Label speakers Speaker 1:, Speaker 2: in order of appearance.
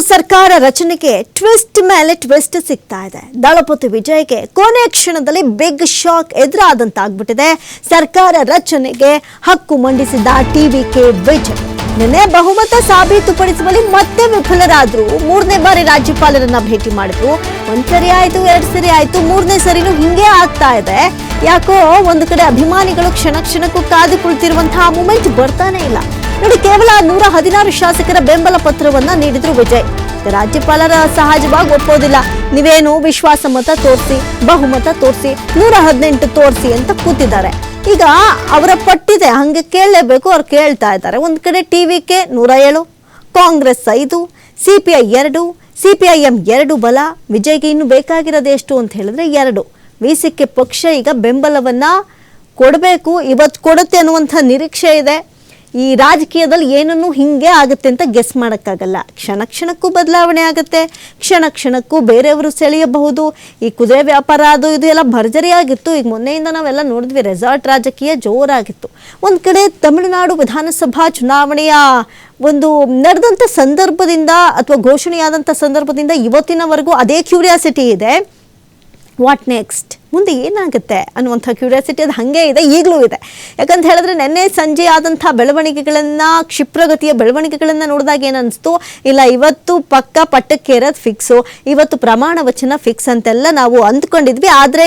Speaker 1: ಸರ್ಕಾರ ರಚನೆಗೆ ಟ್ವಿಸ್ಟ್ ಮೇಲೆ ಟ್ವಿಸ್ಟ್ ಸಿಗ್ತಾ ಇದೆ. ದಳಪತಿ ವಿಜಯ್ಗೆ ಕೊನೆ ಕ್ಷಣದಲ್ಲಿ ಬಿಗ್ ಶಾಕ್ ಎದುರಾದಂತಾಗ್ಬಿಟ್ಟಿದೆ. ಸರ್ಕಾರ ರಚನೆಗೆ ಹಕ್ಕು ಮಂಡಿಸಿದ ಟಿವಿಕೆ ವಿಜಯ್ ನಿನ್ನೆ ಬಹುಮತ ಸಾಬೀತುಪಡಿಸುವಲ್ಲಿ ಮತ್ತೆ ವಿಫಲರಾದ್ರು. ಮೂರನೇ ಬಾರಿ ರಾಜ್ಯಪಾಲರನ್ನ ಭೇಟಿ ಮಾಡಿದ್ರು. ಒಂದ್ಸರಿ ಆಯ್ತು, ಎರಡ್ ಸರಿ ಆಯ್ತು, ಮೂರನೇ ಸರಿನೂ ಹಿಂಗೆ ಆಗ್ತಾ ಇದೆ. ಯಾಕೋ ಒಂದು ಕಡೆ ಅಭಿಮಾನಿಗಳು ಕ್ಷಣ ಕ್ಷಣಕ್ಕೂ ಕಾದು ಕುಳಿತಿರುವಂತಹ ಮೂಮೆಂಟ್ ಬರ್ತಾನೆ ಇಲ್ಲ. ನೋಡಿ, ಕೇವಲ 116 ಶಾಸಕರ ಬೆಂಬಲ ಪತ್ರವನ್ನ ನೀಡಿದ್ರು ವಿಜಯ್. ರಾಜ್ಯಪಾಲರ ಸಹಜವಾಗಿ ಒಪ್ಪೋದಿಲ್ಲ. ನೀವೇನು ವಿಶ್ವಾಸ ಮತ ತೋರಿಸಿ, ಬಹುಮತ ತೋರಿಸಿ, 118 ತೋರಿಸಿ ಅಂತ ಕೂತಿದ್ದಾರೆ. ಈಗ ಅವರ ಪಟ್ಟಿದೆ, ಹಂಗೆ ಕೇಳಲೇಬೇಕು, ಅವ್ರು ಕೇಳ್ತಾ ಇದ್ದಾರೆ. ಒಂದ್ ಕಡೆ ಟಿವಿಕೆ 107, ಕಾಂಗ್ರೆಸ್ 5, ಸಿಪಿಐ 2, ಸಿಪಿಐಎಂ 2 ಬಲ. ವಿಜಯ್ಗೆ ಇನ್ನು ಬೇಕಾಗಿರೋದು ಎಷ್ಟು ಅಂತ ಹೇಳಿದ್ರೆ 2. ವಿಸಿಕೆ ಪಕ್ಷ ಈಗ ಬೆಂಬಲವನ್ನ ಕೊಡಬೇಕು, ಇವತ್ತು ಕೊಡುತ್ತೆ ಅನ್ನುವಂಥ ನಿರೀಕ್ಷೆ ಇದೆ. ಈ ರಾಜಕೀಯದಲ್ಲಿ ಏನನ್ನು ಹಿಂಗೆ ಆಗುತ್ತೆ ಅಂತ ಗೆಸ್ ಮಾಡೋಕ್ಕಾಗಲ್ಲ. ಕ್ಷಣ ಕ್ಷಣಕ್ಕೂ ಬದಲಾವಣೆ ಆಗುತ್ತೆ, ಕ್ಷಣ ಕ್ಷಣಕ್ಕೂ ಬೇರೆಯವರು ಸೆಳೆಯಬಹುದು. ಈ ಕುದುರೆ ವ್ಯಾಪಾರ ಅದು ಇದು ಎಲ್ಲ ಭರ್ಜರಿಯಾಗಿತ್ತು. ಈಗ ಮೊನ್ನೆಯಿಂದ ನಾವೆಲ್ಲ ನೋಡಿದ್ವಿ, ರೆಸಾರ್ಟ್ ರಾಜಕೀಯ ಜೋರಾಗಿತ್ತು. ಒಂದು ಕಡೆ ತಮಿಳುನಾಡು ವಿಧಾನಸಭಾ ಚುನಾವಣೆಯ ಒಂದು ನಡೆದಂಥ ಸಂದರ್ಭದಿಂದ ಅಥವಾ ಘೋಷಣೆಯಾದಂಥ ಸಂದರ್ಭದಿಂದ ಇವತ್ತಿನವರೆಗೂ ಅದೇ ಕ್ಯೂರಿಯಾಸಿಟಿ ಇದೆ. ವಾಟ್ ನೆಕ್ಸ್ಟ್, ಮುಂದೆ ಏನಾಗುತ್ತೆ ಅನ್ನುವಂಥ ಕ್ಯೂರಿಯಾಸಿಟಿ ಅದು ಹಾಗೆ ಇದೆ, ಈಗಲೂ ಇದೆ. ಯಾಕಂತ ಹೇಳಿದ್ರೆ ನಿನ್ನೆ ಸಂಜೆ ಆದಂಥ ಬೆಳವಣಿಗೆಗಳನ್ನು, ಕ್ಷಿಪ್ರಗತಿಯ ಬೆಳವಣಿಗೆಗಳನ್ನು ನೋಡಿದಾಗ ಏನನ್ನಿಸ್ತು, ಇಲ್ಲ ಇವತ್ತು ಪಟ್ಟಕ್ಕೇರೋದು ಫಿಕ್ಸು, ಇವತ್ತು ಪ್ರಮಾಣ ವಚನ ಫಿಕ್ಸ್ ಅಂತೆಲ್ಲ ನಾವು ಅಂದ್ಕೊಂಡಿದ್ವಿ. ಆದರೆ